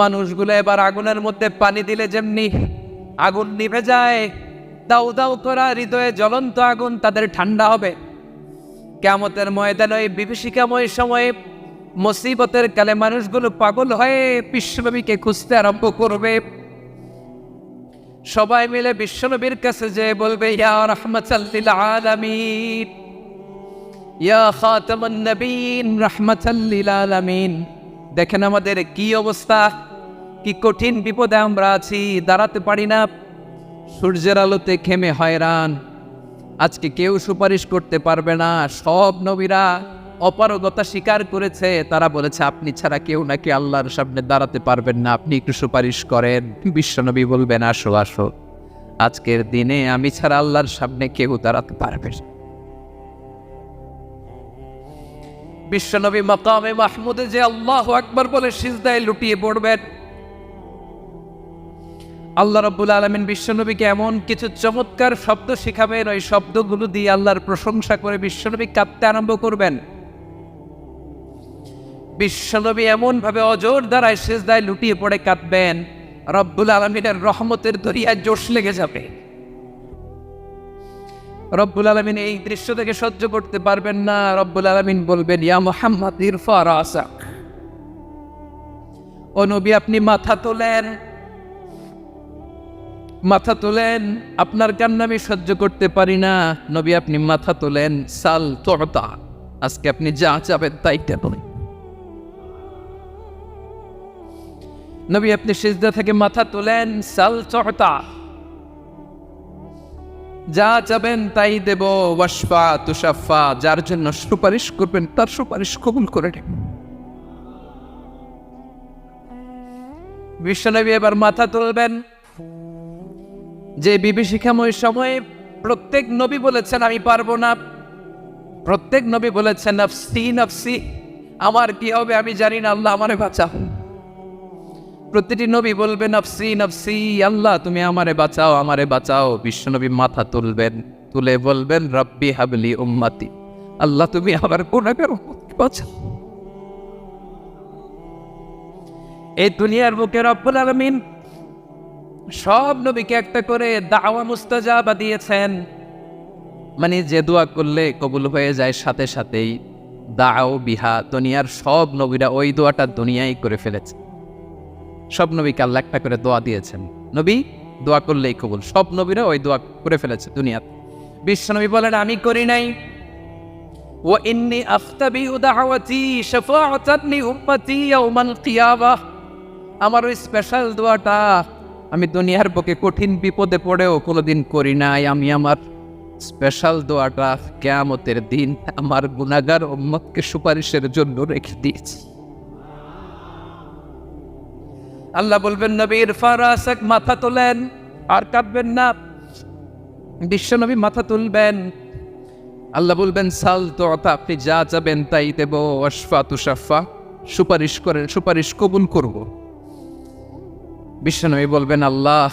মানুষগুলো এবার আগুনের মধ্যে পানি দিলে যেমনি আগুন নিভে যায়, দাউ দাউ করা হৃদয়ে জ্বলন্ত আগুন তাদের ঠান্ডা হবে। কিয়ামতের ময়দানে ওই বিভীষিকাময় সময়ে মুসিবতের কালে মানুষগুলো পাগল হয়ে বিশ্বনবীকে খুঁজতে আরম্ভ করবে। সবাই মিলে বিশ্বনবীর কাছে যেয়ে বলবে, ইয়া রাহমাতাল লিল আলামিন, ইয়া খাতামুন নবীন, রাহমাতাল লিল আলামিন। দেখেন আমাদের কি অবস্থা, কি কঠিন বিপদে আমরা আছি, দাঁড়াতে পারি না, সূর্যের আলোতে ঘেমে হয়রান। আজকে কেউ সুপারিশ করতে পারবে না। সব নবীরা অপারগতা স্বীকার করেছে, তারা বলেছে আপনি ছাড়া কেউ নাকি আল্লাহর সামনে দাঁড়াতে পারবেন না, আপনি একটু সুপারিশ করেন। বিশ্বনবী বলবেন, আসো আসো, আজকের দিনে আমি ছাড়া আল্লাহর সামনে কেউ দাঁড়াতে পারবে না। বিশ্বনবী মাকামে মাহমুদে যে আল্লাহু আকবার বলে সিজদায় লুটিয়ে পড়বেন। আল্লাহ রাব্বুল আলামিন বিশ্বনবীকে এমন কিছু চমৎকার শব্দ শিখাবেন, ওই শব্দগুলো দিয়ে আল্লাহর প্রশংসা করে বিশ্বনবী কাঁদতে আরম্ভ করবেন। বিশ্বনবী এমন ভাবে অজর দ্বারায় সিজদায় লুটিয়ে পড়ে কাঁদবেন, রব্বুল আলামিনের রহমতের দরিয়ায় জোশ লেগে যাবে। রব্বুল আলামিন এই দৃশ্য থেকে সহ্য করতে পারবেন না। রব্বুল আলামিন বলবেন, ইয়া মুহাম্মদ ইরফা রাসাক, ও নবী আপনি মাথা তোলেন, মাথা তোলেন, আপনার কান্না আমি সহ্য করতে পারি না। নবী আপনি মাথা তোলেন, সাল তুতা, আজকে আপনি যা চাবেন তাই দেবেন। নবী আপনি সিজদা থেকে মাথা তোলেন, সাল তুতা, যা চাবেন তাই দেব। ওয়াশফা তুশাফা, যার জন্য সুপারিশ করবেন তার সুপারিশ কবুল করে নেব। বিশ্বনবী এবার মাথা তুলবেন। যে বিভীষিকাময় সময়ে প্রত্যেক নবী বলেছেন আমি পারবো না, প্রত্যেক নবী বলেছেন নফসি নফসি, আমার কি হবে আমি জানি না, আল্লাহ আমারে বাঁচাও। প্রতিটি নবী বলবে নফসি নফসি, আল্লাহ তুমি আমারে বাঁচাও, আমারে বাঁচাও। বিশ্বনবী মাথা তুলবেন, তুলে বলবেন রব্বি হাবলি উম্মতি, আল্লাহ তুমি আমার গুনাহগার উম্মতকে বাঁচাও। এই দুনিয়ার বুকে রব্বুল আলামিন সব নবীকে একটা করে দাওয়া মুস্তাজাবা দিয়েছেন, মানে যে দোয়া করলে কবুল হয়ে যায় সাথে সাথেই। দাও বিহা, দুনিয়ার সব নবীরা ওই দোয়াটা দুনিয়ায় করে ফেলেছে। সব নবীকে আল্লাহ একটা করে দোয়া দিয়েছেন, নবী দোয়া করলেই কবুল। সব নবীরা ওই দোয়া করে ফেলেছে দুনিয়াতে। বিশ্বনবী বলেন আমি করি নাই। ওয়া ইন্নী আফতাবিউ দাওয়াতি শাফাআতান লি উম্মতি ইয়াউমাল কিয়ামাহ, আমার ওই স্পেশাল দোয়াটা আমি দুনিয়ার বুকে কঠিন বিপদে পড়েও কোনোদিন করি নাই। আমি আমার স্পেশাল দোয়াটা কিয়ামতের দিন আমার গুনাহগার উম্মতকে সুপারিশের জন্য রেখে দিয়েছি। আল্লাহ বলবেন নবী ইরফা রাসাক, মাথা তোলেন, আর কাঁদবেন না। বিশ্বনবী মাথা তুলবেন, আল্লাহ বলবেন সাল তুতা, আপনি যা চাবেন তাই দেব। ওয়াশফা তুশাফা, সুপারিশ করেন, সুপারিশ কবুল করব। বিশ্বনবী বলবেন আল্লাহ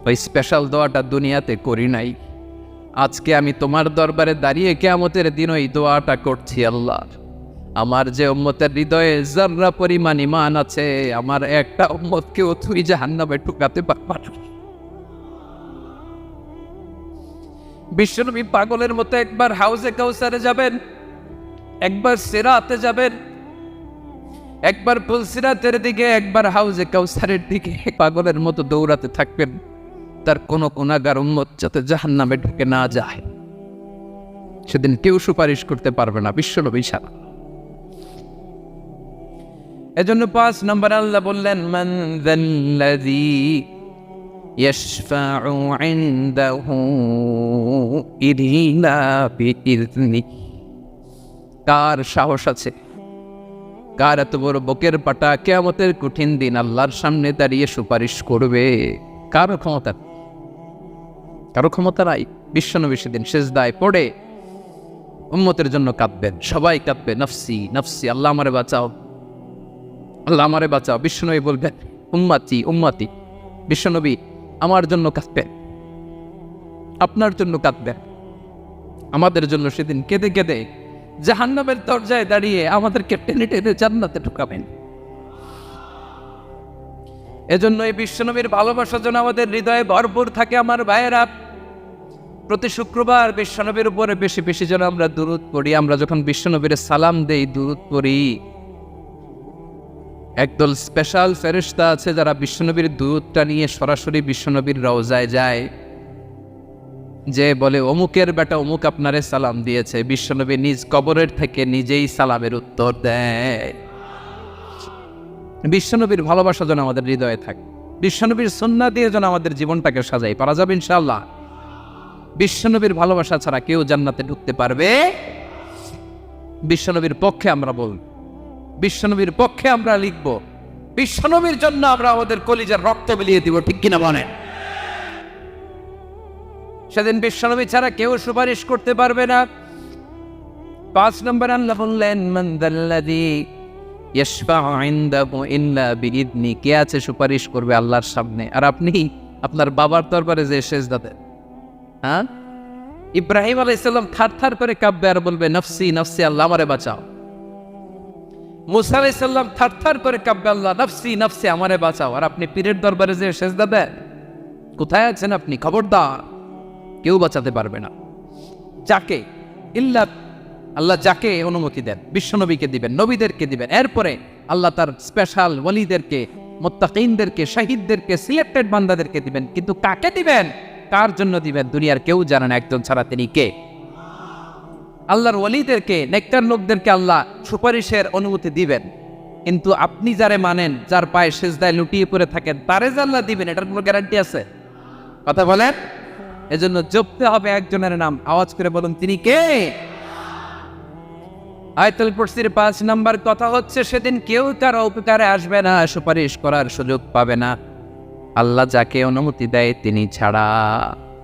ওই স্পেশাল দোয়াটা দুনিয়াতে করি নাই, আজকে আমি তোমার দরবারে দাঁড়িয়ে কিয়ামতের দিন ওই দোয়াটা করছি। আল্লাহ আমার যে উম্মতের হৃদয়ে যাররা পরিমাণ ঈমান আছে, আমার একটা উম্মতকেও তুই জাহান্নামে ঢুকাতে পারবা না। বিশ্বনবী পাগলের মতো একবার হাউজে কাউসারে যাবেন, একবার সিরাতে যাবেন, একবার পুলসিরাতের দিকে, একবার হাউজে কাউসারের দিকে পাগলের মতো দৌড়াতে থাকবেন, তার কোনো গুনাহগার উম্মত যাতে জাহান্নামে ঢুকে না যায়। সেদিন কেউ সুপারিশ করতে পারবে না বিশ্বনবী ছাড়া। এজন্য 5 নম্বর আল্লাহ বললেন মান যাল্লাযী ইয়াশফাউ ইনদাহু ইল্লা বিইযনি, কার সাহস আছে, কার এত বড় বুকের পাটা কিয়ামতের কঠিন দিন আল্লাহর সামনে দাঁড়িয়ে সুপারিশ করবে? কারো ক্ষমতা, কারো ক্ষমতা নাই। বিশ্বনবী সেদিন সিজদায় পড়ে উম্মতের জন্য কাঁদবেন, সবাই কাঁদবে নফসি নফসি, আল্লাহ আমারে বাঁচাও, আল্লাহ আমারে বাঁচাও। বিশ্বনবী বলবেন উম্মতি উম্মতি, বিশ্বনবী আমার জন্য কাঁদবেন, আপনার জন্য কাঁদবেন, আমাদের জন্য সেদিন কেঁদে কেঁদে জাহান্নামের দরজায় দাঁড়িয়ে আমাদেরকে টেনে টেনে জান্নাতে ঢুকাবেন। এজন্য এই বিশ্বনবীর ভালোবাসা যেন আমাদের হৃদয়ে ভরপুর থাকে আমার ভাইয়েরা। প্রতি শুক্রবার বিশ্বনবীর উপরে বেশি বেশি যেন আমরা দুরূদ পড়ি। আমরা যখন বিশ্বনবীর সালাম দেই, দুরূদ পড়ি, একদল স্পেশাল ফেরেশতা আছে যারা বিশ্বনবীর দুরূদটা নিয়ে সরাসরি বিশ্বনবীর রওজায় যায়, যে বলে অমুকের বেটা অমুক আপনারে সালাম দিয়েছে। বিশ্বনবী নিজ কবরের থেকে নিজেই সালামের উত্তর দেয়। বিশ্বনবীর ভালোবাসা যেন আমাদের হৃদয়ে থাকে, বিশ্বনবীর সুন্নাহ দিয়ে যেন আমাদের জীবনটাকে সাজাই। পারা যাবে ইনশাআল্লাহ। বিশ্বনবীর ভালোবাসা ছাড়া কেউ জান্নাতে ঢুকতে পারবে। বিশ্বনবীর পক্ষে আমরা বলব, বিশ্বনবীর পক্ষে আমরা লিখব, বিশ্বনবীর জন্য আমরা আমাদের কলিজার রক্ত বিলিয়ে দিব, ঠিক কিনা বলেন? সেদিন বিশ্বনবী ছাড়া কেউ সুপারিশ করতে পারবে না। 5 নম্বর আল্লাহ বললেন, মান যাল্লাযী ইয়াশফাউ ইনদাহু ইল্লা বিইذনি। কে আছে সুপারিশ করবে আল্লাহর সামনে আর আপনি আপনার বাবার দরবারে যে সেজদা দেন? হ্যাঁ, ইব্রাহিম আলাইহিস সালাম থারথার করে কাঁপবে আর বলবে নফসি নফসি, আল্লাহ আমারে বাঁচাও। মুসা আলাইহিস সালাম থারথার করে কাঁপবে, আল্লাহ নফসি নফসি, আমারে বাঁচাও। আর আপনি পীরের দরবারে যে সেজদা দেন? কোথায় আছেন আপনি? খবরদার, কেউ বাঁচাতে পারবে না। যাকে ইল্লা আল্লাহ যাকে অনুমতি দেন, বিশ্বনবীকে দিবেন, নবীদেরকে দিবেন। এরপরে আল্লাহ তার স্পেশাল ওয়ালিদেরকে, মুত্তাকিনদেরকে, শহীদদেরকে, সিলেক্টেড বান্দাদেরকে দিবেন। কিন্তু কাকে দিবেন, কার জন্য দিবেন, দুনিয়ার কেউ জানে না একজন ছাড়া। তিনি কে? আল্লাহর ওয়ালিদেরকে, নেককার লোকদেরকে আল্লাহ সুপারিশের অনুমতি দিবেন। কিন্তু আপনি যারে মানেন, যার পায়ে সিজদায় লুটিয়ে পড়ে থাকেন, তারে যে আল্লাহ দিবেন, এটার কোনো গ্যারান্টি আছে? কথা বলেন। এজন্য জপতে হবে একজনের নাম। আওয়াজ করে বলুন, তিনি কে? আয়াতুল কুরসির 5 নাম্বার কথা হচ্ছে, সেদিন কেউ কারো উপকারে আসবে না, সুপারিশ করার সুযোগ পাবে না, আল্লাহ যাকে অনুমতি দেয় তিনি ছাড়া।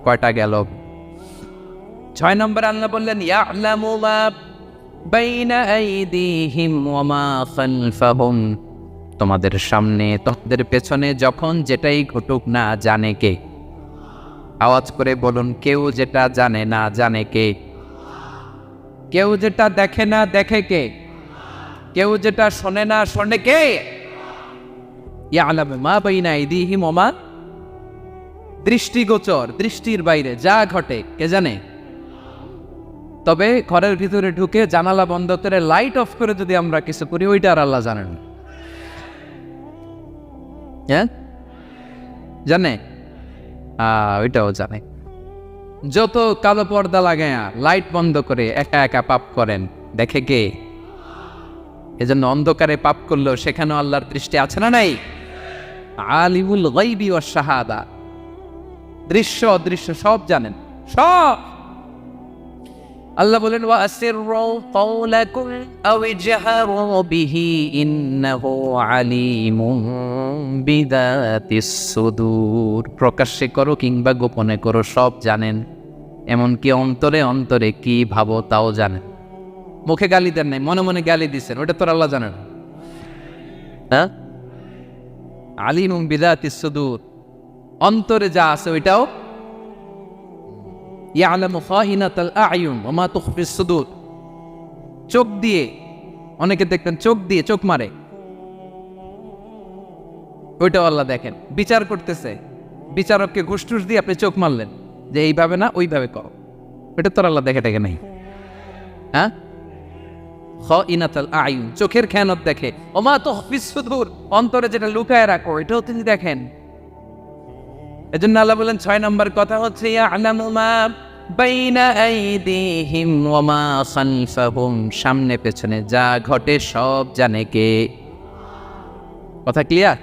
কয়টা গেল? 6 নম্বর আল্লাহ বললেন, ইয়ালামু মা বাইনা আইদিহিম ওয়া মা খালফাহুম। তোমাদের সামনে, তোমাদের পেছনে যখন যেটাই ঘটুক না জানে কে? আওয়াজ করে বলুন, কেউ যেটা জানে না জানে কে? কেউ যেটা দেখে না দেখে কে? কেউ যেটা শোনে না শোনে কে? ইয়ালামু মা বাইনা আইদিহিম ওয়া মা, দৃষ্টিগোচর, দৃষ্টির বাইরে যা ঘটে কে জানে? তবে ঘরের ভিতরে ঢুকে জানালা বন্ধ করে লাইট অফ করে যদি আমরা কিছু করি, ওইটা আর আল্লাহ জানেন। হ্যাঁ, জানে? ওইটাও জানে। যত কালো পর্দা লাগায়া লাইট বন্ধ করে একা একা পাপ করেন, দেখে কে? এজন্য অন্ধকারে পাপ করলেও সেখানেও আল্লাহর দৃষ্টি আছে না নাই? আলিমুল গায়বি ওয়াশ শাহাদা, দৃশ্য অদৃশ্য সব জানেন, সব। আল্লাহ বলেন, ওয়া আসিররু কাওলাকুম আও ইজহারু বিহি ইন্নাহু আলিমুম বিযাতিস সুদূর। প্রকাশ্যে করো কিংবা গোপনে করো, সব জানেন। এমনকি অন্তরে অন্তরে কি ভাবো তাও জানেন। মুখে গালি দেন নাই, মনে মনে গালি দিচ্ছেন, ওটা তো আল্লাহ জানেন। হ্যাঁ, আলিমুম বিযাতিস সুদূর, অন্তরে যা আছে ওইটাও। ইয়ালামু খাইনাতাল আ'য়ুন ওয়া মা তুখফিস সুদূর। চোখ দিয়ে, অনেকে দেখতেন চোখ দিয়ে চোখ মারে, ওইটাও আল্লাহ দেখেন। বিচার করতেছে, বিচারককে ঘুষ টুস দিয়ে আপনি চোখ মারলেন যে এইভাবে না ওইভাবে কর, ওইটা তো আল্লাহ দেখে টেকে নাই। হ্যাঁ, খাইনাতাল আ'য়ুন, চোখের খেয়ানত দেখে। ওয়া মা তুখফিস সুদূর, অন্তরে যেটা লুকায় রাখো এটাও তিনি দেখেন। এজন্য আল্লাহ বলেন 6 নম্বর কথা হচ্ছে, ইয়ালামু মা বাইনা আইদিহিম ওয়া মা খালফাহুম, সামনে পেছনে যা ঘটে সব জানে কে? কথা ক্লিয়ার?